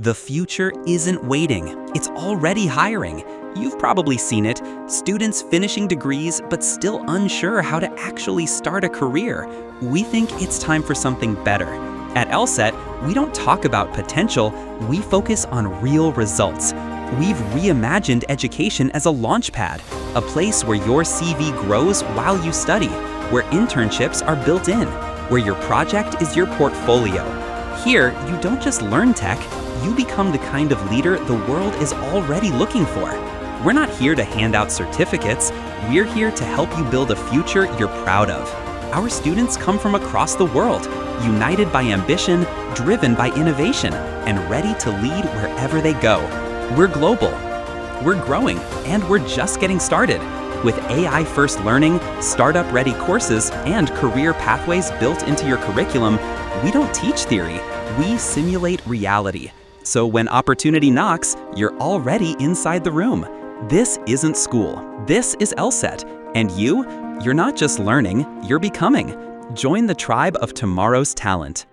The future isn't waiting, it's already hiring. You've probably seen it, students finishing degrees but still unsure how to actually start a career. We think it's time for something better. At LSET, we don't talk about potential, we focus on real results. We've reimagined education as a launchpad, a place where your CV grows while you study, where internships are built in, where your project is your portfolio. Here, you don't just learn tech, you become the kind of leader the world is already looking for. We're not here to hand out certificates, we're here to help you build a future you're proud of. Our students come from across the world, united by ambition, driven by innovation, and ready to lead wherever they go. We're global, we're growing, and we're just getting started. With AI-first learning, startup-ready courses, and career pathways built into your curriculum, we don't teach theory, we simulate reality. So when opportunity knocks, you're already inside the room. This isn't school, this is LSET. And you're not just learning, you're becoming. Join the tribe of tomorrow's talent.